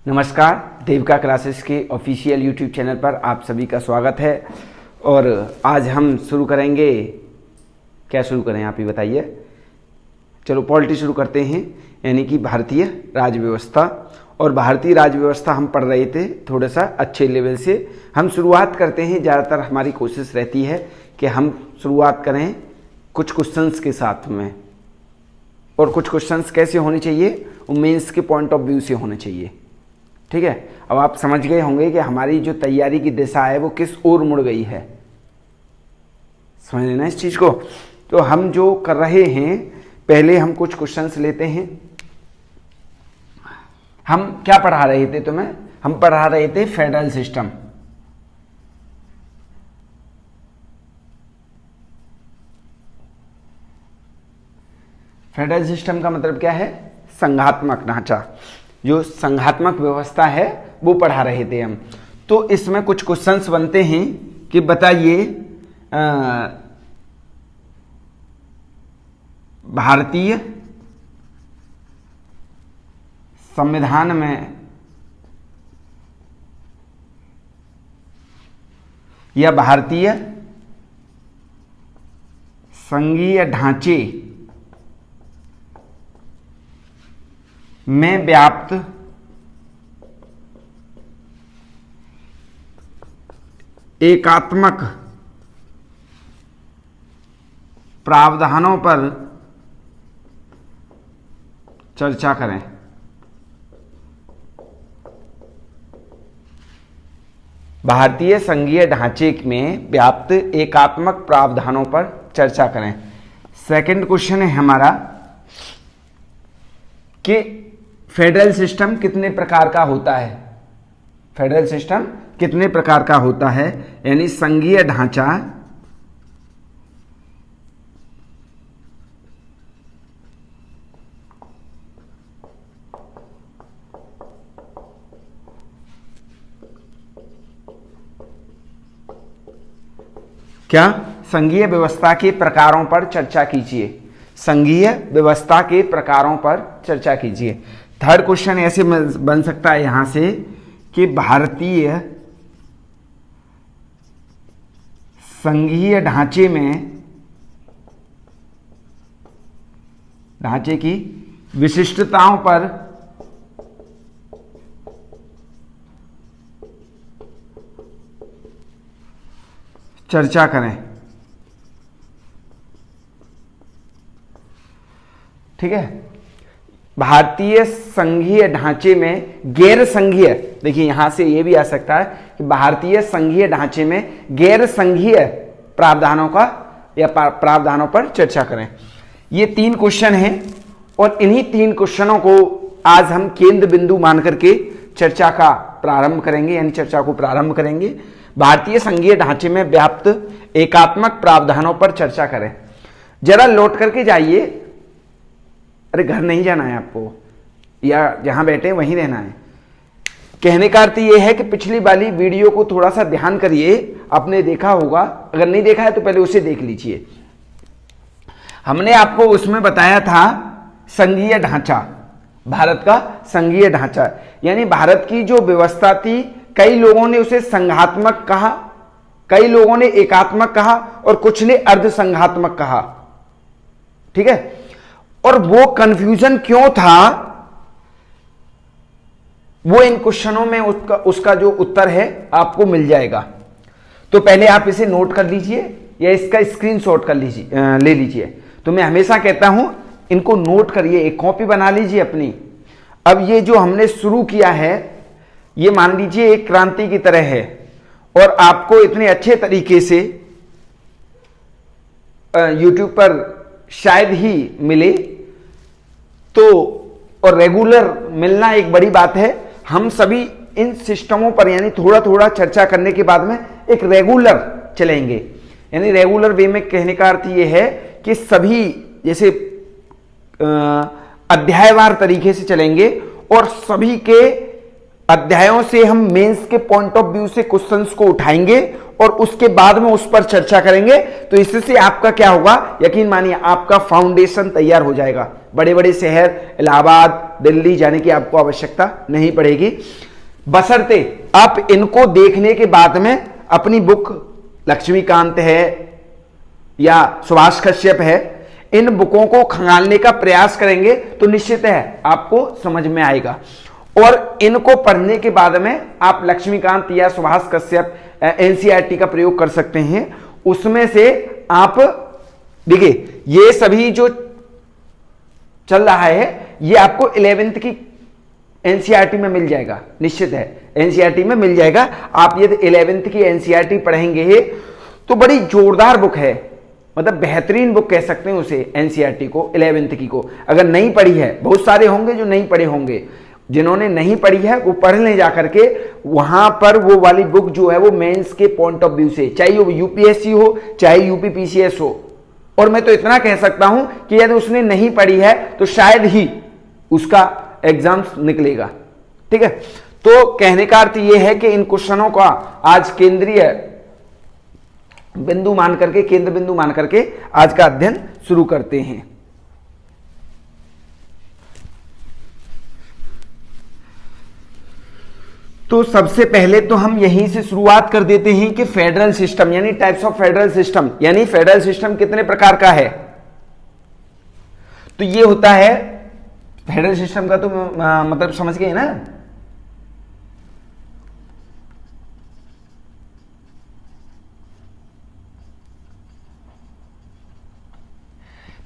नमस्कार, देविका क्लासेस के official YouTube channel पर आप सभी का स्वागत है। और आज हम शुरू करेंगे, क्या शुरू करें आप ही बताइए। चलो पॉलिटी शुरू करते हैं, यानी कि भारतीय राज्य व्यवस्था। और भारतीय राज्य व्यवस्था हम पढ़ रहे थे थोड़ा सा अच्छे लेवल से। हम शुरुआत करते हैं, ज़्यादातर हमारी कोशिश रहती है कि हम शुरुआत करें कुछ क्वेश्चंस के साथ में। और कुछ क्वेश्चंस कैसे होने चाहिए, वो मेंस के पॉइंट ऑफ व्यू से होने चाहिए। ठीक है, अब आप समझ गए होंगे कि हमारी जो तैयारी की दिशा है वो किस ओर मुड़ गई है। समझ लेना इस चीज को। तो हम जो कर रहे हैं, पहले हम कुछ क्वेश्चंस लेते हैं। हम क्या पढ़ा रहे थे तुम्हें? हम पढ़ा रहे थे फेडरल सिस्टम। फेडरल सिस्टम का मतलब क्या है? संघात्मक ढांचा। जो संघात्मक व्यवस्था है वो पढ़ा रहे थे हम। तो इसमें कुछ क्वेश्चंस बनते हैं कि बताइए भारतीय संविधान में या भारतीय संघीय ढांचे में व्याप्त एकात्मक प्रावधानों पर चर्चा करें। भारतीय संघीय ढांचे में व्याप्त एकात्मक प्रावधानों पर चर्चा करें। सेकंड क्वेश्चन है हमारा कि फेडरल सिस्टम कितने प्रकार का होता है। फेडरल सिस्टम कितने प्रकार का होता है, यानी संघीय ढांचा क्या? संघीय व्यवस्था के प्रकारों पर चर्चा कीजिए। संघीय व्यवस्था के प्रकारों पर चर्चा कीजिए। थर्ड क्वेश्चन ऐसे बन सकता है यहां से कि भारतीय संघीय ढांचे की विशिष्टताओं पर चर्चा करें। ठीक है, भारतीय संघीय ढांचे में गैर संघीय, देखिए यहां से यह भी आ सकता है कि भारतीय संघीय ढांचे में गैर संघीय प्रावधानों का या प्रावधानों पर चर्चा करें। ये तीन क्वेश्चन हैं और इन्हीं तीन क्वेश्चनों को आज हम केंद्र बिंदु मान करके चर्चा का प्रारंभ करेंगे, यानी चर्चा को प्रारंभ करेंगे। भारतीय संघीय ढांचे में व्याप्त एकात्मक प्रावधानों पर चर्चा करें। जरा लौट करके जाइए। अरे घर नहीं जाना है आपको, या जहां बैठे वहीं रहना है। कहने का अर्थ यह है कि पिछली वाली वीडियो को थोड़ा सा ध्यान करिए। आपने देखा होगा, अगर नहीं देखा है तो पहले उसे देख लीजिए। हमने आपको उसमें बताया था संघीय ढांचा, भारत का संघीय ढांचा, यानी भारत की जो व्यवस्था थी, कई लोगों ने उसे संघात्मक कहा, कई लोगों ने एकात्मक कहा और कुछ ने अर्ध संघात्मक कहा। ठीक है, और वो कंफ्यूजन क्यों था, वो इन क्वेश्चनों में उसका जो उत्तर है आपको मिल जाएगा। तो पहले आप इसे नोट कर लीजिए या इसका स्क्रीनशॉट कर लीजिए, ले लीजिए। तो मैं हमेशा कहता हूं इनको नोट करिए, एक कॉपी बना लीजिए अपनी। अब ये जो हमने शुरू किया है, ये मान लीजिए एक क्रांति की तरह है और आपको इतने अच्छे तरीके से YouTube पर शायद ही मिले, तो और रेगुलर मिलना एक बड़ी बात है। हम सभी इन सिस्टमों पर यानी थोड़ा थोड़ा चर्चा करने के बाद में एक रेगुलर चलेंगे। यानी रेगुलर वे में कहने का अर्थ यह है कि सभी जैसे अध्यायवार तरीके से चलेंगे और सभी के अध्यायों से हम मेंस के पॉइंट ऑफ व्यू से क्वेश्चंस को उठाएंगे और उसके बाद में उस पर चर्चा करेंगे। तो इससे आपका क्या होगा, यकीन मानिए आपका फाउंडेशन तैयार हो जाएगा। बड़े बड़े शहर इलाहाबाद, दिल्ली जाने की आपको आवश्यकता नहीं पड़ेगी, बशर्ते आप इनको देखने के बाद में अपनी बुक लक्ष्मीकांत है या सुभाष कश्यप है, इन बुकों को खंगालने का प्रयास करेंगे तो निश्चित है आपको समझ में आएगा। और इनको पढ़ने के बाद में आप लक्ष्मीकांत या सुभाष कश्यप एनसीईआरटी का प्रयोग कर सकते हैं। उसमें से आप देखिए ये सभी जो चल रहा है ये आपको 11th की एनसीईआरटी में मिल जाएगा, निश्चित है एनसीईआरटी में मिल जाएगा। आप ये 11th की एनसीईआरटी पढ़ेंगे तो बड़ी जोरदार बुक है, मतलब बेहतरीन बुक कह सकते हैं उसे एनसीईआरटी को, 11th की को। अगर नहीं पढ़ी है, बहुत सारे होंगे जो नहीं पढ़े होंगे, जिन्होंने नहीं पढ़ी है वो पढ़ लें जाकर के। वहां पर वो वाली बुक जो है वो मेंस के पॉइंट ऑफ व्यू से, चाहे वो यूपीएससी हो चाहे यूपीपीसीएस हो। और मैं तो इतना कह सकता हूं कि यदि उसने नहीं पढ़ी है तो शायद ही उसका एग्जाम्स निकलेगा। ठीक है, तो कहने का अर्थ यह है कि इन क्वेश्चनों का आज केंद्रीय बिंदु मान करके, केंद्र बिंदु मान करके आज का अध्ययन शुरू करते हैं। तो सबसे पहले तो हम यहीं से शुरुआत कर देते हैं कि फेडरल सिस्टम यानी टाइप्स ऑफ फेडरल सिस्टम, यानी फेडरल सिस्टम कितने प्रकार का है। तो ये होता है फेडरल सिस्टम का, तो मतलब समझ गए ना।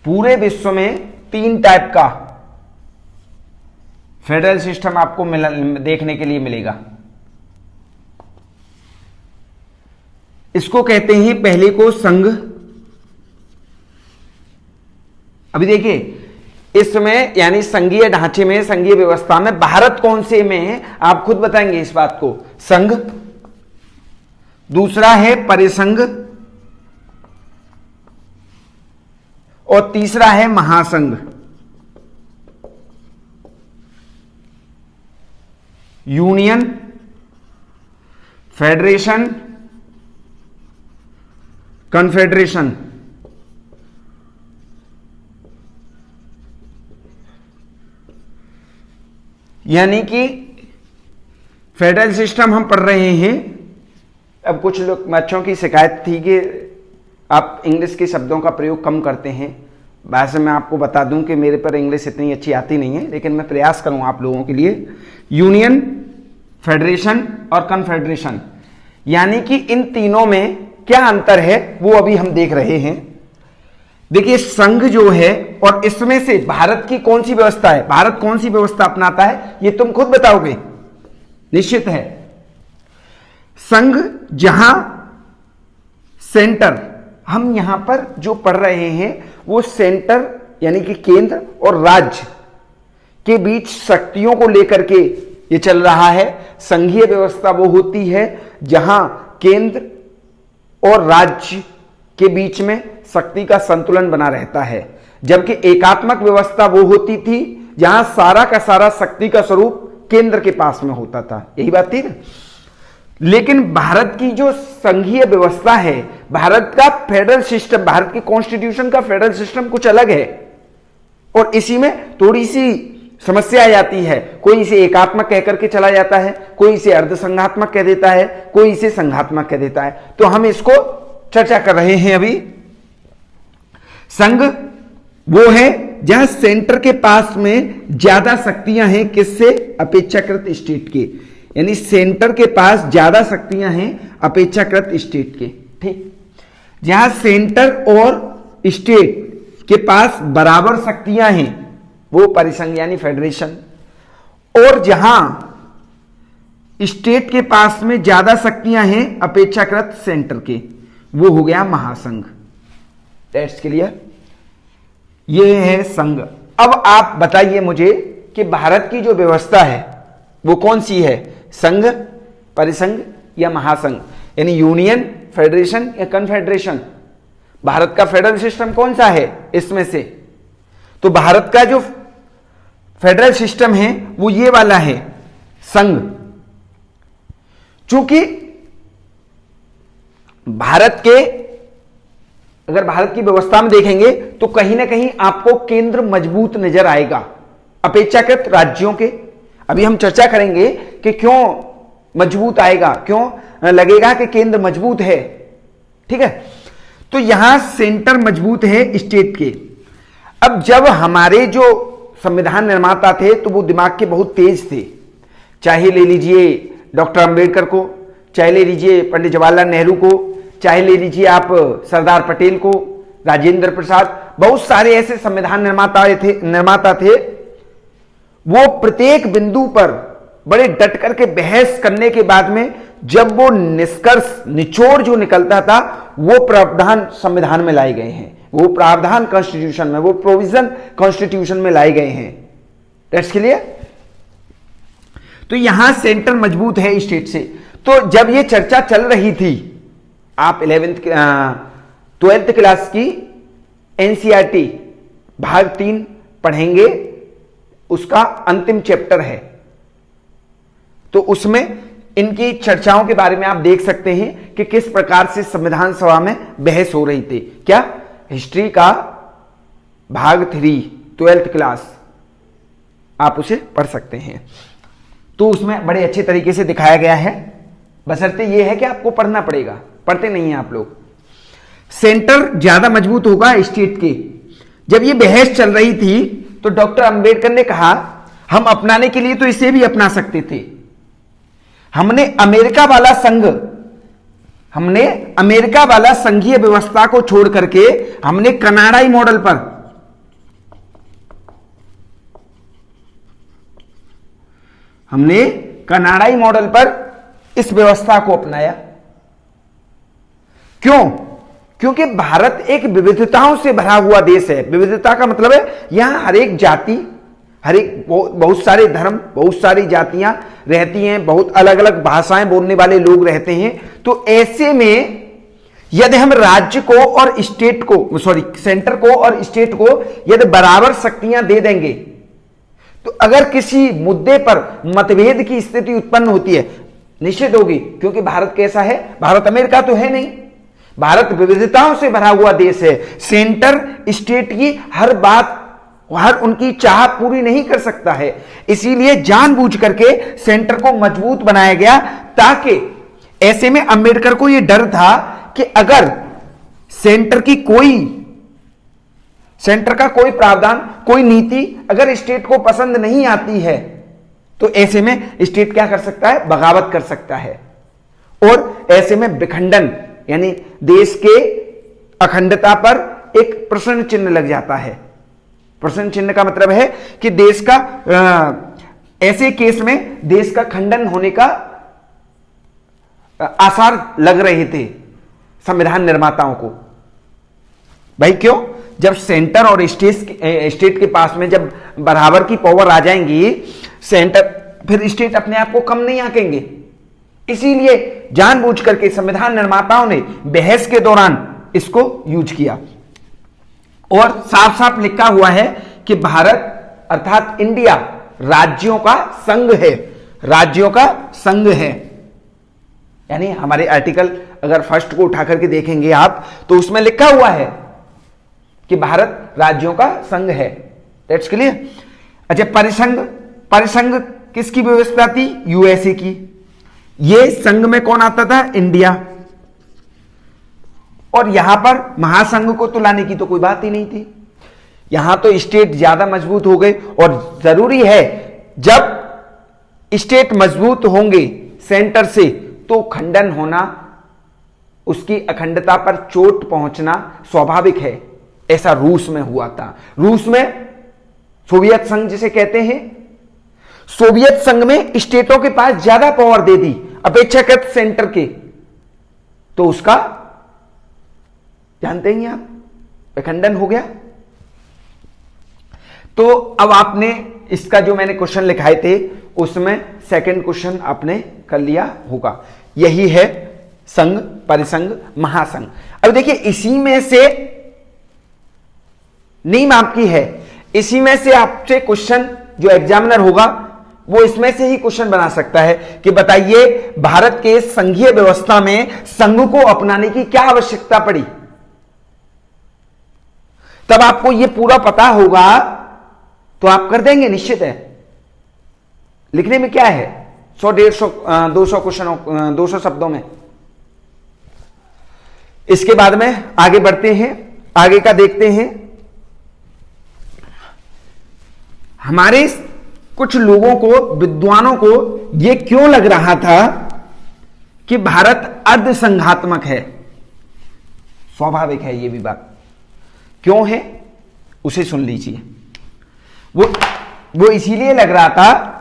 पूरे विश्व में 3 टाइप का फेडरल सिस्टम आपको देखने के लिए मिलेगा। इसको कहते हैं पहले को संघ। अभी देखिए इसमें यानी संघीय ढांचे में, संघीय व्यवस्था में भारत कौन से में है आप खुद बताएंगे इस बात को। संघ, दूसरा है परिसंघ और तीसरा है महासंघ। Union, federation, confederation. यानी कि फेडरल सिस्टम हम पढ़ रहे हैं। अब कुछ लोग बच्चों की शिकायत थी कि आप इंग्लिश के शब्दों का प्रयोग कम करते हैं। वैसे मैं आपको बता दूं कि मेरे पर इंग्लिश इतनी अच्छी आती नहीं है, लेकिन मैं प्रयास करूंगा आप लोगों के लिए। यूनियन, फेडरेशन और कन्फेडरेशन, यानी कि इन तीनों में क्या अंतर है वो अभी हम देख रहे हैं। देखिए संघ जो है, और इसमें से भारत की कौन सी व्यवस्था है, भारत कौन सी व्यवस्था अपनाता है ये तुम खुद बताओगे, निश्चित है। संघ जहां सेंटर, हम यहां पर जो पढ़ रहे हैं वो सेंटर यानी कि केंद्र और राज्य के बीच शक्तियों को लेकर के ये चल रहा है। संघीय व्यवस्था वो होती है जहां केंद्र और राज्य के बीच में शक्ति का संतुलन बना रहता है, जबकि एकात्मक व्यवस्था वो होती थी जहां सारा का सारा शक्ति का स्वरूप केंद्र के पास में होता था। यही बात थी ना। लेकिन भारत की जो संघीय व्यवस्था है, भारत का फेडरल सिस्टम, भारत की कॉन्स्टिट्यूशन का फेडरल सिस्टम कुछ अलग है, और इसी में थोड़ी सी समस्या आ जाती है। कोई इसे एकात्मक कहकर के चला जाता है, कोई इसे अर्धसंघात्मक कह देता है, कोई इसे संघात्मक कह देता है। तो हम इसको चर्चा कर रहे हैं अभी। संघ वो है जहां सेंटर के पास में ज्यादा शक्तियां हैं, किससे, अपेक्षाकृत स्टेट के, यानी सेंटर के पास ज्यादा शक्तियां हैं अपेक्षाकृत स्टेट के। ठीक, जहां सेंटर और स्टेट के पास बराबर शक्तियां हैं वो परिसंघ यानी फेडरेशन, और जहां स्टेट के पास में ज्यादा शक्तियां हैं अपेक्षाकृत सेंटर के, वो हो गया महासंघ। टेस्ट के लिए ये है संघ। अब आप बताइए मुझे कि भारत की जो व्यवस्था है वो कौन सी है, संघ, परिसंघ या महासंघ, यानी यूनियन, फेडरेशन या कन्फेडरेशन। भारत का फेडरल सिस्टम कौन सा है इसमें से? तो भारत का जो फेडरल सिस्टम है वो ये वाला है, संघ। चूंकि भारत के, अगर भारत की व्यवस्था में देखेंगे तो कहीं ना कहीं आपको केंद्र मजबूत नजर आएगा अपेक्षाकृत राज्यों के। अभी हम चर्चा करेंगे कि क्यों मजबूत आएगा, क्यों लगेगा कि केंद्र मजबूत है। ठीक है, तो यहां सेंटर मजबूत है स्टेट के। अब जब हमारे जो संविधान निर्माता थे तो वो दिमाग के बहुत तेज थे, चाहे ले लीजिए डॉक्टर अंबेडकर को, चाहे ले लीजिए पंडित जवाहरलाल नेहरू को, चाहे ले लीजिए आप सरदार पटेल को, राजेंद्र प्रसाद, बहुत सारे ऐसे संविधान निर्माता थे। वो प्रत्येक बिंदु पर बड़े डट करके बहस करने के बाद में जब वो निष्कर्ष, निचोड़ जो निकलता था, वो प्रावधान संविधान में लाए गए हैं, वो प्रावधान कॉन्स्टिट्यूशन में, वो प्रोविजन कॉन्स्टिट्यूशन में लाए गए हैं। That's clear. तो यहां सेंटर मजबूत है स्टेट से। तो जब ये चर्चा चल रही थी, आप 12th क्लास की एनसीईआरटी भाग 3 पढ़ेंगे, उसका अंतिम चैप्टर है, तो उसमें इनकी चर्चाओं के बारे में आप देख सकते हैं कि किस प्रकार से संविधान सभा में बहस हो रही थी। क्या? हिस्ट्री का भाग 3 12th क्लास, आप उसे पढ़ सकते हैं। तो उसमें बड़े अच्छे तरीके से दिखाया गया है, बशर्ते यह है कि आपको पढ़ना पड़ेगा, पढ़ते नहीं हैं आप लोग। सेंटर ज्यादा मजबूत होगा स्टेट के। जब ये बहस चल रही थी तो डॉक्टर अंबेडकर ने कहा हम अपनाने के लिए तो इसे भी अपना सकते थे। हमने अमेरिका वाला संघीय व्यवस्था को छोड़ करके हमने कनाडाई मॉडल पर, हमने कनाडाई मॉडल पर इस व्यवस्था को अपनाया। क्यों? क्योंकि भारत एक विविधताओं से भरा हुआ देश है। विविधता का मतलब है यहां हर एक जाति, हर एक बहुत सारे धर्म, बहुत सारी जातियां रहती हैं, बहुत अलग अलग भाषाएं बोलने वाले लोग रहते हैं। तो ऐसे में यदि हम राज्य को और स्टेट को, सेंटर को और स्टेट को यदि बराबर शक्तियां दे देंगे, तो अगर किसी मुद्दे पर मतभेद की स्थिति उत्पन्न होती है, निश्चित होगी, क्योंकि भारत कैसा है? भारत अमेरिका तो है नहीं, भारत विविधताओं से भरा हुआ देश है। सेंटर स्टेट की हर बात, हर उनकी चाह पूरी नहीं कर सकता है, इसीलिए जानबूझ करके सेंटर को मजबूत बनाया गया, ताकि ऐसे में अंबेडकर को यह डर था कि अगर सेंटर का कोई प्रावधान, कोई नीति अगर स्टेट को पसंद नहीं आती है, तो ऐसे में स्टेट क्या कर सकता है? बगावत कर सकता है, और ऐसे में विखंडन, यानी देश के अखंडता पर एक प्रश्न चिन्ह लग जाता है। प्रश्न चिन्ह का मतलब है कि देश का, ऐसे केस में देश का खंडन होने का आसार लग रहे थे संविधान निर्माताओं को। भाई क्यों? जब सेंटर और स्टेट के पास में जब बराबर की पावर आ जाएंगी, सेंटर, फिर स्टेट अपने आप को कम नहीं आंकेंगे। इसीलिए जानबूझ करके संविधान निर्माताओं ने बहस के दौरान इसको यूज किया, और साफ साफ लिखा हुआ है कि भारत अर्थात इंडिया राज्यों का संघ है, राज्यों का संघ है। यानी हमारे आर्टिकल अगर फर्स्ट को उठा करके देखेंगे आप, तो उसमें लिखा हुआ है कि भारत राज्यों का संघ है। That's clear. अच्छा, परिसंघ किसकी व्यवस्था थी? यूएसए की। ये संघ में कौन आता था? इंडिया। और यहां पर महासंघ को तो लाने की तो कोई बात ही नहीं थी। यहां तो स्टेट ज्यादा मजबूत हो गए, और जरूरी है जब स्टेट मजबूत होंगे सेंटर से, तो खंडन होना, उसकी अखंडता पर चोट पहुंचना स्वाभाविक है। ऐसा रूस में हुआ था। रूस में सोवियत संघ जिसे कहते हैं, सोवियत संघ में स्टेटों के पास ज्यादा पावर दे दी अपेक्षाकृत सेंटर के, तो उसका जानते ही आप, विखंडन हो गया। तो अब आपने इसका जो मैंने क्वेश्चन लिखाए थे, उसमें सेकंड क्वेश्चन आपने कर लिया होगा। यही है संघ, परिसंघ, महासंघ। अब देखिए, इसी में से नीम आपकी है, इसी में से आपसे क्वेश्चन जो एग्जामिनर होगा वो इसमें से ही क्वेश्चन बना सकता है कि बताइए भारत के संघीय व्यवस्था में संघ को अपनाने की क्या आवश्यकता पड़ी। तब आपको ये पूरा पता होगा तो आप कर देंगे, निश्चित है। लिखने में क्या है, 100, 150, 200 क्वेश्चन 200 शब्दों में। इसके बाद में आगे बढ़ते हैं, आगे का देखते हैं। हमारे कुछ लोगों को, विद्वानों को यह क्यों लग रहा था कि भारत अर्धसंघात्मक है। स्वाभाविक है यह भी बात, क्यों है उसे सुन लीजिए। वो इसीलिए लग रहा था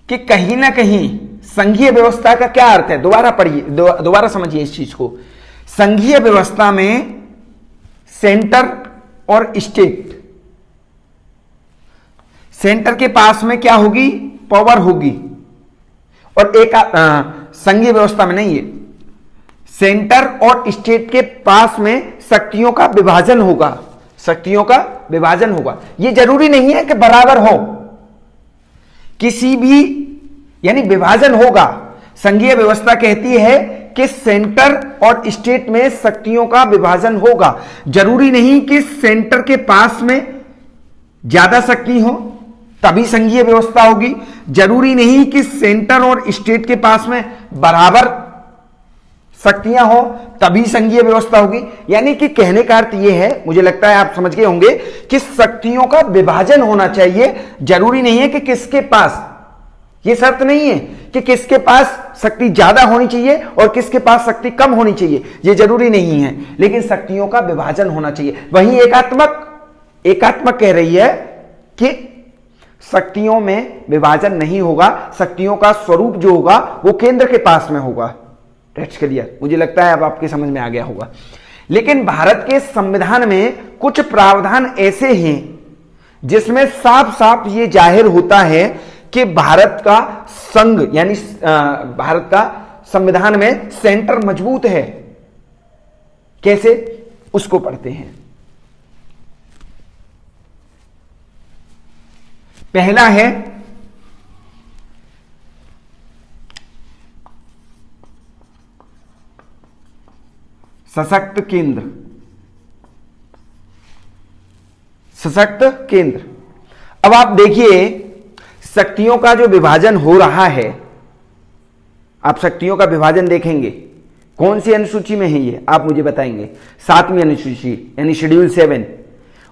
कि कहीं ना कहीं संघीय व्यवस्था का क्या अर्थ है, दोबारा पढ़िए, दोबारा समझिए इस चीज को। संघीय व्यवस्था में सेंटर और स्टेट, सेंटर के पास में क्या होगी, पावर होगी, और एक संघीय व्यवस्था में नहीं है, सेंटर और स्टेट के पास में शक्तियों का विभाजन होगा, शक्तियों का विभाजन होगा। यह जरूरी नहीं है कि बराबर हो, किसी भी, यानी विभाजन होगा। संघीय व्यवस्था कहती है कि सेंटर और स्टेट में शक्तियों का विभाजन होगा। जरूरी नहीं कि सेंटर के पास में ज्यादा शक्ति हो तभी संघीय व्यवस्था होगी, जरूरी नहीं कि सेंटर और स्टेट के पास में बराबर शक्तियां हो तभी संघीय व्यवस्था होगी। यानी कि कहने का अर्थ यह है, मुझे लगता है आप समझ गए होंगे, कि शक्तियों का विभाजन होना चाहिए। जरूरी नहीं है कि किसके पास, यह शर्त नहीं है कि किसके पास शक्ति ज्यादा होनी चाहिए और किसके पास शक्ति कम होनी चाहिए, यह जरूरी नहीं है, लेकिन शक्तियों का विभाजन होना चाहिए। वहीं एकात्मक कह रही है कि शक्तियों में विभाजन नहीं होगा, शक्तियों का स्वरूप जो होगा वो केंद्र के पास में होगा। दैट्स क्लियर, मुझे लगता है अब आपके समझ में आ गया होगा। लेकिन भारत के संविधान में कुछ प्रावधान ऐसे हैं जिसमें साफ साफ ये जाहिर होता है कि भारत का संघ, यानी भारत का संविधान में सेंटर मजबूत है। कैसे, उसको पढ़ते हैं। पहला है सशक्त केंद्र। सशक्त केंद्र, अब आप देखिए शक्तियों का जो विभाजन हो रहा है, आप शक्तियों का विभाजन देखेंगे, कौन सी अनुसूची में है ये आप मुझे बताएंगे। 7वीं अनुसूची यानी शेड्यूल 7,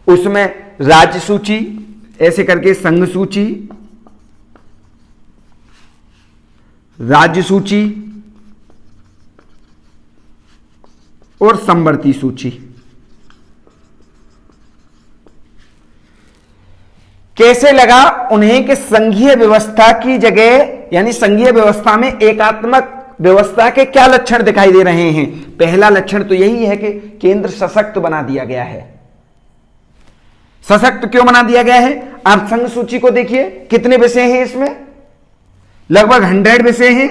उसमें राज्य सूची ऐसे करके संघ सूची, राज्य सूची और समवर्ती सूची। कैसे लगा उन्हें कि संघीय व्यवस्था की जगह, यानी संघीय व्यवस्था में एकात्मक व्यवस्था के क्या लक्षण दिखाई दे रहे हैं। पहला लक्षण तो यही है कि केंद्र सशक्त बना दिया गया है। सशक्त क्यों बना दिया गया है, आप संघ सूची को देखिए, कितने विषय हैं इसमें, लगभग 100 विषय हैं।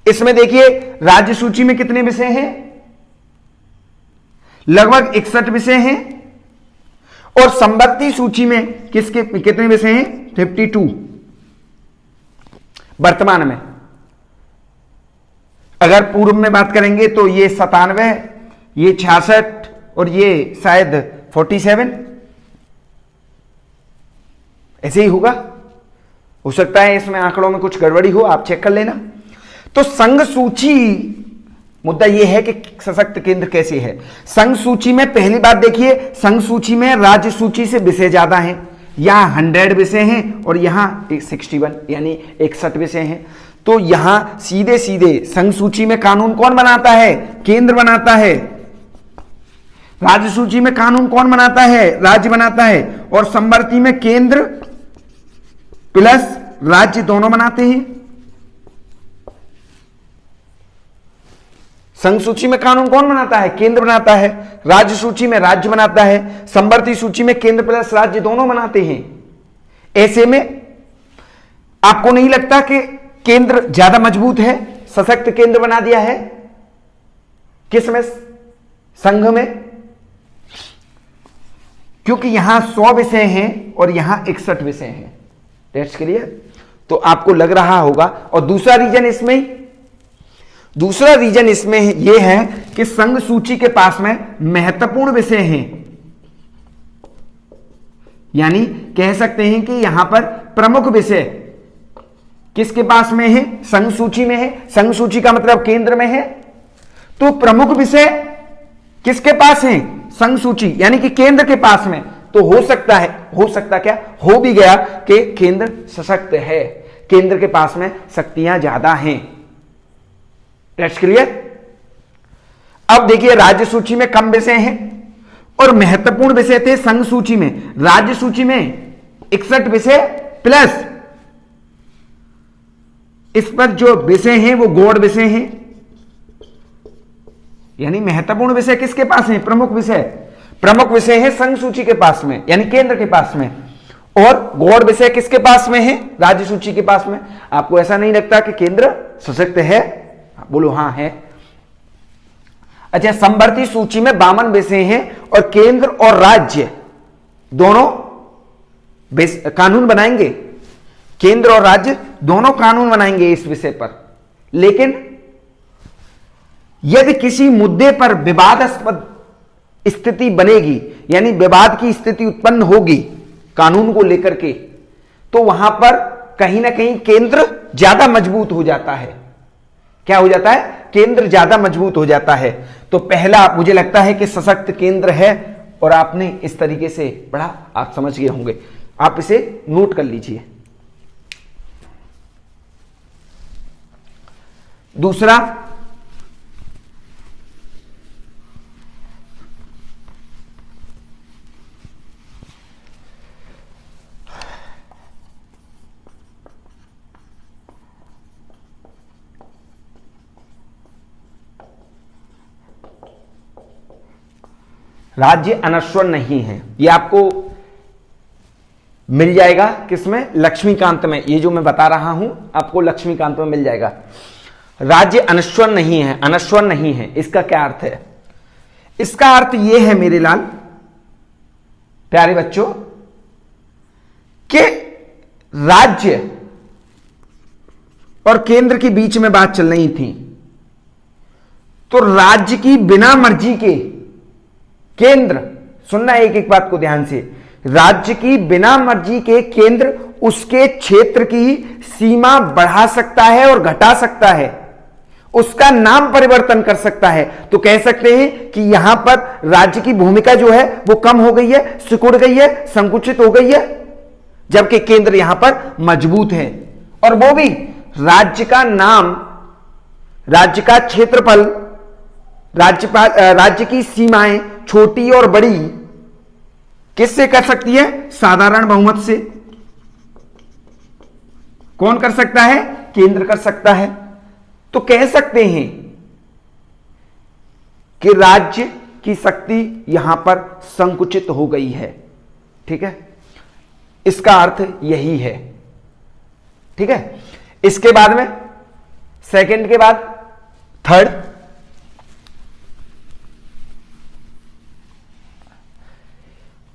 इसमें देखिए राज्य सूची में कितने विषय हैं, लगभग 61 विषय हैं। और समवर्ती सूची में कितने विषय हैं, 52 वर्तमान में। अगर पूर्व में बात करेंगे तो ये 97, ये 66 और ये शायद 47, ऐसे ही होगा। हो सकता है इसमें आंकड़ों में कुछ गड़बड़ी हो, आप चेक कर लेना। तो संघ सूची, मुद्दा यह है कि सशक्त केंद्र कैसे है। संघ सूची में पहली बात देखिए, संघ सूची में राज्य सूची से विषय ज्यादा हैं। यहां 100 विषय हैं और यहां 61 यानी 61 विषय हैं। तो यहां सीधे सीधे संघ सूची में कानून कौन बनाता है, केंद्र बनाता है। राज्य सूची में कानून कौन बनाता है, राज्य बनाता है। और समवर्ती में केंद्र प्लस राज्य दोनों बनाते हैं। संघ सूची में कानून कौन बनाता है, केंद्र बनाता है। राज्य सूची में राज्य बनाता है। समवर्ती सूची में केंद्र प्लस राज्य दोनों बनाते हैं। ऐसे में आपको नहीं लगता कि केंद्र ज्यादा मजबूत है, सशक्त केंद्र बना दिया है। किस में, संघ में। क्योंकि यहां 100 विषय हैं और यहां 61 विषय हैं। That's clear. तो आपको लग रहा होगा। और दूसरा रीजन इसमें यह है कि संघ सूची के पास में महत्वपूर्ण विषय हैं, यानी कह सकते हैं कि यहां पर प्रमुख विषय किसके पास में है? संघ सूची में है। संघ सूची का मतलब केंद्र में है। तो प्रमुख विषय किसके पास है? संघ सूची यानी कि केंद्र के पास में। तो हो भी गया कि केंद्र सशक्त है, केंद्र के पास में शक्तियां ज्यादा हैं। That's clear. अब देखिए राज्य सूची में कम विषय हैं और महत्वपूर्ण विषय थे संघ सूची में। राज्य सूची में 61 विषय प्लस इस पर जो विषय हैं वो गौड़ विषय हैं, यानी महत्वपूर्ण विषय किसके पास है? प्रमुख विषय है संघ सूची के पास में, यानी केंद्र के पास में। और गौड़ विषय किसके पास में है? राज्य सूची के पास में। आपको ऐसा नहीं लगता कि केंद्र सशक्त है? बोलो हाँ है। अच्छा, समवर्ती सूची में 52 विषय हैं और केंद्र और राज्य दोनों कानून बनाएंगे। केंद्र और राज्य दोनों कानून बनाएंगे इस विषय पर। लेकिन यदि किसी मुद्दे पर विवादास्पद स्थिति बनेगी, यानी विवाद की स्थिति उत्पन्न होगी कानून को लेकर के, तो वहां पर कहीं ना कहीं केंद्र ज्यादा मजबूत हो जाता है। क्या हो जाता है? केंद्र ज्यादा मजबूत हो जाता है। तो पहला मुझे लगता है कि सशक्त केंद्र है, और आपने इस तरीके से पढ़ा, आप समझ गए होंगे। आप इसे नोट कर लीजिए। दूसरा, राज्य अनश्वर नहीं है। यह आपको मिल जाएगा किसमें? लक्ष्मीकांत में। ये जो मैं बता रहा हूं आपको लक्ष्मीकांत में मिल जाएगा। राज्य अनश्वर नहीं है। अनश्वर नहीं है, इसका क्या अर्थ है? इसका अर्थ यह है मेरे लाल प्यारे बच्चों कि राज्य और केंद्र के बीच में बात चल रही थी, तो राज्य की बिना मर्जी के केंद्र, सुनना एक एक बात को ध्यान से, राज्य की बिना मर्जी के केंद्र उसके क्षेत्र की सीमा बढ़ा सकता है और घटा सकता है, उसका नाम परिवर्तन कर सकता है। तो कह सकते हैं कि यहां पर राज्य की भूमिका जो है वो कम हो गई है, सिकुड़ गई है, संकुचित हो गई है, जबकि केंद्र यहां पर मजबूत है। और वो भी राज्य का नाम, राज्य का क्षेत्रफल, राज्य की सीमाएं छोटी और बड़ी किससे कर सकती है? साधारण बहुमत से। कौन कर सकता है? केंद्र कर सकता है। तो कह सकते हैं कि राज्य की शक्ति यहां पर संकुचित हो गई है। ठीक है, इसका अर्थ यही है। ठीक है, इसके बाद में सेकंड के बाद थर्ड,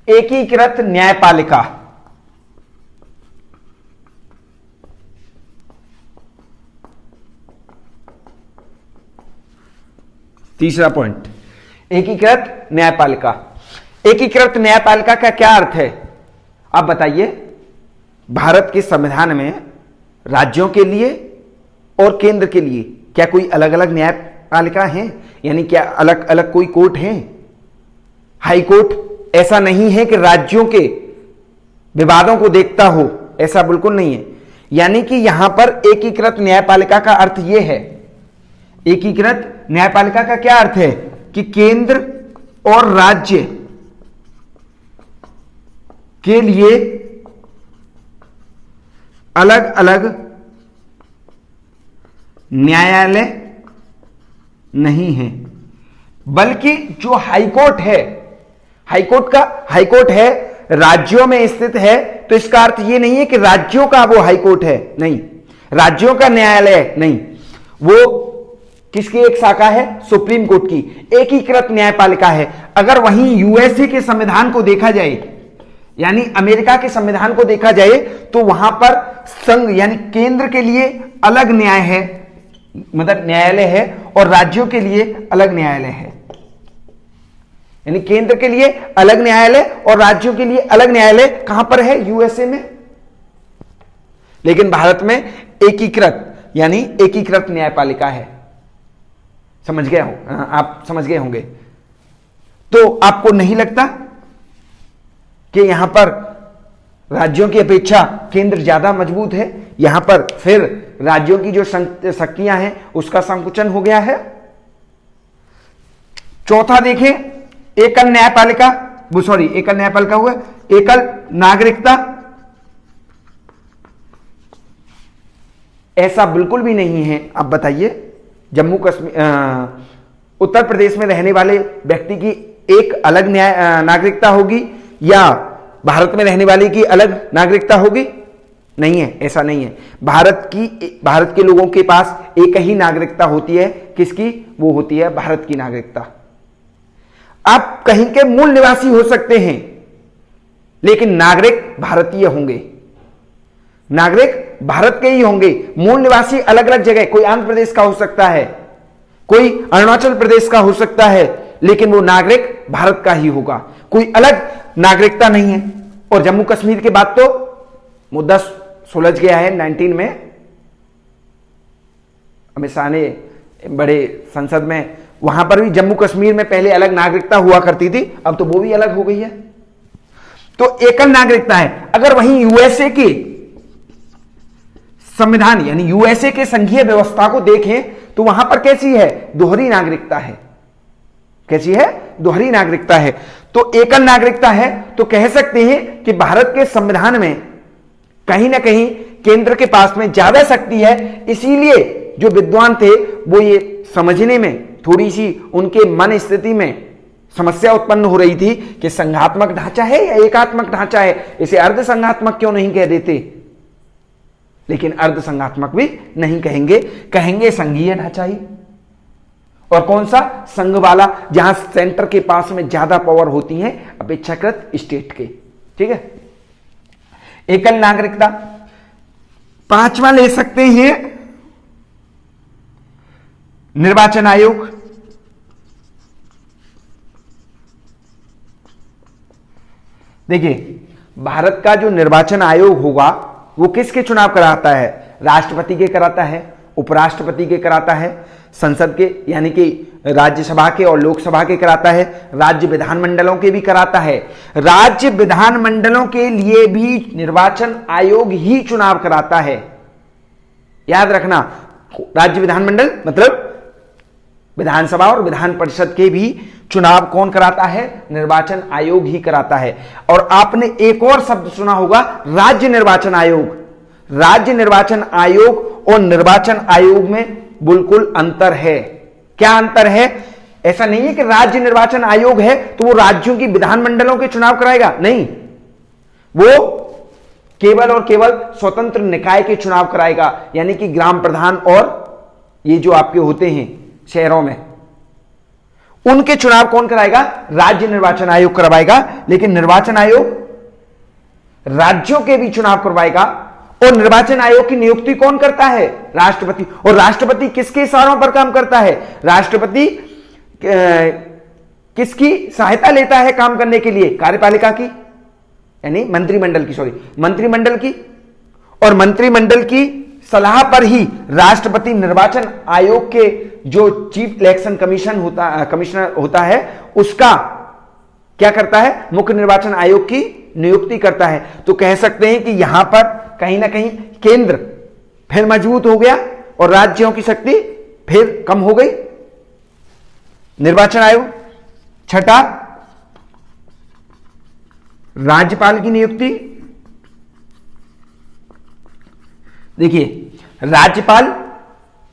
एकीकृत न्यायपालिका। तीसरा पॉइंट, एकीकृत न्यायपालिका। एकीकृत न्यायपालिका का क्या अर्थ है आप बताइए? भारत के संविधान में राज्यों के लिए और केंद्र के लिए क्या कोई अलग अलग न्यायपालिका है? यानी क्या अलग अलग कोई कोर्ट है? हाई कोर्ट ऐसा नहीं है कि राज्यों के विवादों को देखता हो, ऐसा बिल्कुल नहीं है। यानी कि यहां पर एकीकृत न्यायपालिका का अर्थ यह है, एकीकृत न्यायपालिका का क्या अर्थ है कि केंद्र और राज्य के लिए अलग अलग न्यायालय नहीं है, बल्कि जो हाईकोर्ट है, हाईकोर्ट है राज्यों में स्थित है। तो इसका अर्थ यह नहीं है कि राज्यों का वो हाईकोर्ट है, नहीं, राज्यों का न्यायालय नहीं, वो किसकी एक शाखा है? सुप्रीम कोर्ट की। एकीकृत न्यायपालिका है। अगर वहीं यूएसए के संविधान को देखा जाए, यानी अमेरिका के संविधान को देखा जाए, तो वहां पर संघ यानी केंद्र के लिए अलग न्याय है, मतलब न्यायालय है, और राज्यों के लिए अलग न्यायालय है। यानी केंद्र के लिए अलग न्यायालय और राज्यों के लिए अलग न्यायालय कहां पर है? यूएसए में। लेकिन भारत में एकीकृत यानी एकीकृत न्यायपालिका है। समझ गए हो? आप समझ गए होंगे। तो आपको नहीं लगता कि यहां पर राज्यों की अपेक्षा केंद्र ज्यादा मजबूत है? यहां पर फिर राज्यों की जो शक्तियां हैं उसका संकुचन हो गया है। चौथा देखें, एकल न्यायपालिका, एकल न्यायपालिका हुआ, एकल नागरिकता। ऐसा बिल्कुल भी नहीं है। आप बताइए, जम्मू कश्मीर उत्तर प्रदेश में रहने वाले व्यक्ति की एक अलग नागरिकता होगी या भारत में रहने वाले की अलग नागरिकता होगी? नहीं है, ऐसा नहीं है। भारत के लोगों के पास एक ही नागरिकता होती है। किसकी? वो होती है भारत की नागरिकता। आप कहीं के मूल निवासी हो सकते हैं, लेकिन नागरिक भारतीय होंगे, नागरिक भारत के ही होंगे। मूल निवासी अलग अलग जगह, कोई आंध्र प्रदेश का हो सकता है, कोई अरुणाचल प्रदेश का हो सकता है, लेकिन वो नागरिक भारत का ही होगा, कोई अलग नागरिकता नहीं है। और जम्मू कश्मीर के बाद तो मुद्दा सुलझ गया है 19 में। अमित शाह ने बड़े संसद में, वहां पर भी जम्मू कश्मीर में पहले अलग नागरिकता हुआ करती थी, अब तो वो भी अलग हो गई है। तो एकल नागरिकता है। अगर वहीं यूएसए के संविधान यानी यूएसए के संघीय व्यवस्था को देखें तो वहां पर कैसी है? दोहरी नागरिकता है। कैसी है? दोहरी नागरिकता है। तो एकल नागरिकता है, तो कह सकते हैं कि भारत के संविधान में कहीं ना कहीं केंद्र के पास में ज्यादा शक्ति है। इसीलिए जो विद्वान थे वो ये समझने में थोड़ी सी उनके मन स्थिति में समस्या उत्पन्न हो रही थी कि संघात्मक ढांचा है या एकात्मक ढांचा है, इसे अर्ध संघात्मक क्यों नहीं कह देते? लेकिन अर्ध संघात्मक भी नहीं कहेंगे, कहेंगे संघीय ढांचा ही। और कौन सा? संघ वाला, जहां सेंटर के पास में ज्यादा पावर होती है अपेक्षाकृत स्टेट के। ठीक है, एकल नागरिकता। पांचवा ले सकते हैं निर्वाचन आयोग। देखिए, भारत का जो निर्वाचन आयोग होगा वो किसके चुनाव कराता है? राष्ट्रपति के कराता है, उपराष्ट्रपति के कराता है, संसद के यानी कि राज्यसभा के और लोकसभा के कराता है, राज्य विधानमंडलों के भी कराता है। राज्य विधानमंडलों के लिए भी निर्वाचन आयोग ही चुनाव कराता है। याद रखना, राज्य विधानमंडल मतलब विधानसभा और विधान परिषद के भी चुनाव कौन कराता है? निर्वाचन आयोग ही कराता है। और आपने एक और शब्द सुना होगा, राज्य निर्वाचन आयोग। राज्य निर्वाचन आयोग और निर्वाचन आयोग में बिल्कुल अंतर है। क्या अंतर है? ऐसा नहीं है कि राज्य निर्वाचन आयोग है तो वो राज्यों की विधानमंडलों के चुनाव कराएगा, नहीं, वो केवल और केवल स्वतंत्र निकाय के चुनाव कराएगा। यानी कि ग्राम प्रधान और ये जो आपके होते हैं शहरों में, उनके चुनाव कौन कराएगा? राज्य निर्वाचन आयोग करवाएगा। लेकिन निर्वाचन आयोग राज्यों के भी चुनाव करवाएगा। और निर्वाचन आयोग की नियुक्ति कौन करता है? राष्ट्रपति। और राष्ट्रपति किसके इशारों पर काम करता है? राष्ट्रपति किसकी सहायता लेता है काम करने के लिए? कार्यपालिका की, यानी मंत्रिमंडल की, मंत्रिमंडल की। और मंत्रिमंडल की सलाह पर ही राष्ट्रपति निर्वाचन आयोग के जो चीफ इलेक्शन कमिश्नर होता है उसका क्या करता है? मुख्य निर्वाचन आयोग की नियुक्ति करता है। तो कह सकते हैं कि यहां पर कहीं ना कहीं केंद्र फिर मजबूत हो गया और राज्यों की शक्ति फिर कम हो गई। निर्वाचन आयोग। छठा, राज्यपाल की नियुक्ति। देखिए, राज्यपाल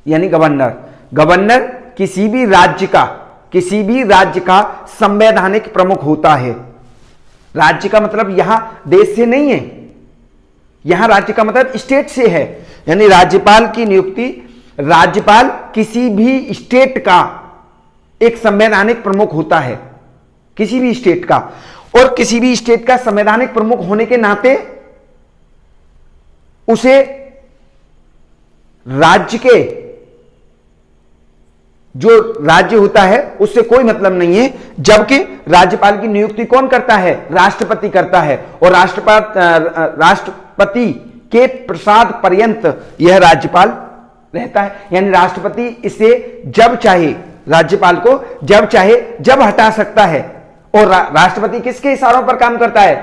यानी गवर्नर किसी भी राज्य का संवैधानिक प्रमुख होता है। राज्य का मतलब यहां देश से नहीं है, यहां राज्य का मतलब स्टेट से है। यानी राज्यपाल की नियुक्ति, राज्यपाल किसी भी स्टेट का एक संवैधानिक प्रमुख होता है। किसी भी स्टेट का, और किसी भी स्टेट का संवैधानिक प्रमुख होने के नाते उसे राज्य के, जो राज्य होता है उससे कोई मतलब नहीं है, जबकि राज्यपाल की नियुक्ति कौन करता है? राष्ट्रपति करता है, और राष्ट्रपति के प्रसाद पर्यंत यह राज्यपाल रहता है। यानी राष्ट्रपति इसे जब चाहे, राज्यपाल को जब चाहे जब हटा सकता है। और राष्ट्रपति किसके इशारों पर काम करता है?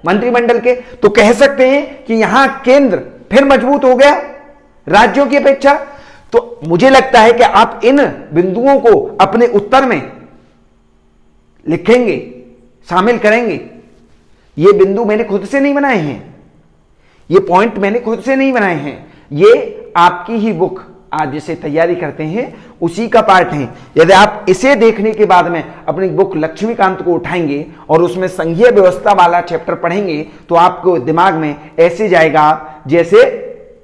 मंत्रिमंडल के। तो कह सकते हैं कि यहां केंद्र फिर मजबूत हो गया राज्यों की अपेक्षा। तो मुझे लगता है कि आप इन बिंदुओं को अपने उत्तर में लिखेंगे, शामिल करेंगे। ये बिंदु मैंने खुद से नहीं बनाए हैं, ये पॉइंट मैंने खुद से नहीं बनाए हैं, ये आपकी ही बुक आज जिसे तैयारी करते हैं उसी का पार्ट है। यदि आप इसे देखने के बाद में अपनी बुक लक्ष्मीकांत को उठाएंगे और उसमें संघीय व्यवस्था वाला चैप्टर पढ़ेंगे तो आपको दिमाग में ऐसे जाएगा जैसे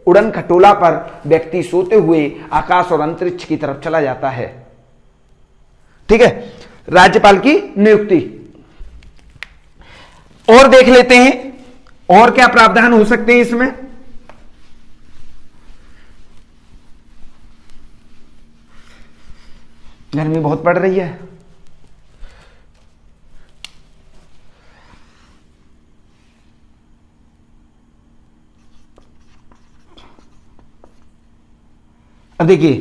उड़न खटोला पर व्यक्ति सोते हुए आकाश और अंतरिक्ष की तरफ चला जाता है। ठीक है, राज्यपाल की नियुक्ति और देख लेते हैं और क्या प्रावधान हो सकते हैं इसमें। गर्मी बहुत पड़ रही है। अब देखिए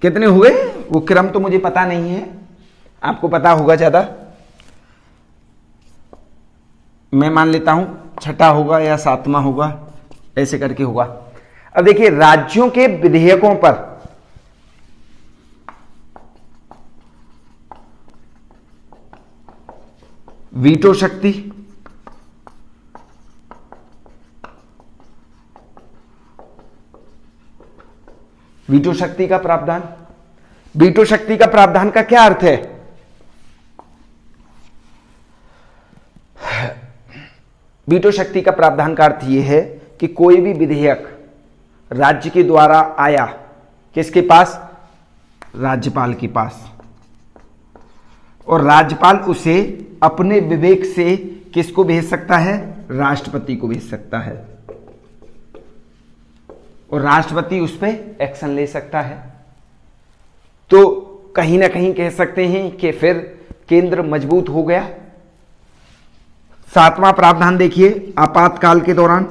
कितने हुए, वो क्रम तो मुझे पता नहीं है, आपको पता होगा ज्यादा। मैं मान लेता हूं छठा होगा या सातवां होगा, ऐसे करके होगा। अब देखिए राज्यों के विधेयकों पर वीटो शक्ति, वीटो शक्ति का प्रावधान। वीटो शक्ति का प्रावधान का क्या अर्थ है? वीटो शक्ति का प्रावधान का अर्थ यह है कि कोई भी विधेयक राज्य के द्वारा आया, किसके पास? राज्यपाल के पास, और राज्यपाल उसे अपने विवेक से किसको भेज सकता है? राष्ट्रपति को भेज सकता है, और राष्ट्रपति उस पर एक्शन ले सकता है। तो कहीं ना कहीं कह सकते हैं कि फिर केंद्र मजबूत हो गया। सातवां प्रावधान देखिए, आपातकाल के दौरान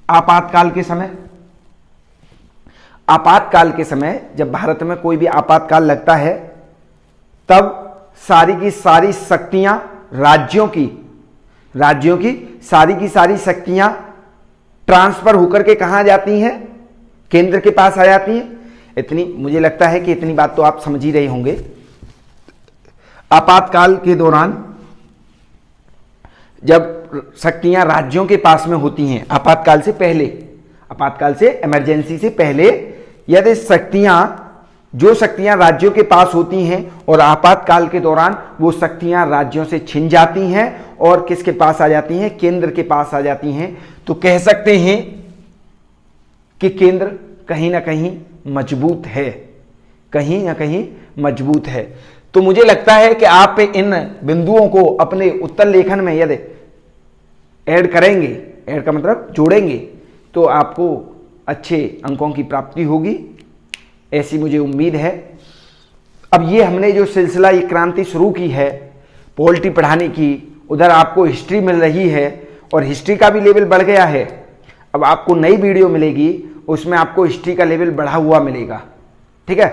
आपातकाल के समय जब भारत में कोई भी आपातकाल लगता है तब सारी की सारी शक्तियां राज्यों की सारी की सारी शक्तियां ट्रांसफर होकर के कहां जाती हैं? केंद्र के पास आ जाती हैं। इतनी मुझे लगता है कि इतनी बात तो आप समझ ही रहे होंगे। आपातकाल के दौरान जब शक्तियां राज्यों के पास में होती हैं, आपातकाल से इमरजेंसी से पहले, यदि जो शक्तियां राज्यों के पास होती हैं और आपातकाल के दौरान वो शक्तियां राज्यों से छिन जाती हैं और किसके पास आ जाती हैं? केंद्र के पास आ जाती हैं, तो कह सकते हैं कि केंद्र कहीं ना कहीं मजबूत है, कहीं ना कहीं मजबूत है। तो मुझे लगता है कि आप इन बिंदुओं को अपने उत्तर लेखन में यदि ऐड करेंगे, ऐड का मतलब जोड़ेंगे, तो आपको अच्छे अंकों की प्राप्ति होगी, ऐसी मुझे उम्मीद है। अब ये हमने जो सिलसिला, ये क्रांति शुरू की है पॉलिटी पढ़ाने की, उधर आपको हिस्ट्री मिल रही है और हिस्ट्री का भी लेवल बढ़ गया है। अब आपको नई वीडियो मिलेगी, उसमें आपको हिस्ट्री का लेवल बढ़ा हुआ मिलेगा। ठीक है,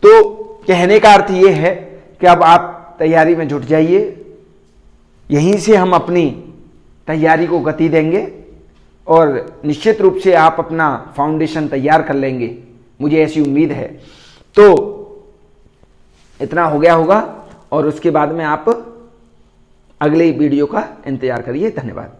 तो कहने का अर्थ ये है कि अब आप तैयारी में जुट जाइए, यहीं से हम अपनी तैयारी को गति देंगे और निश्चित रूप से आप अपना फाउंडेशन तैयार कर लेंगे, मुझे ऐसी उम्मीद है। तो इतना हो गया होगा और उसके बाद में आप अगले वीडियो का इंतजार करिए। धन्यवाद।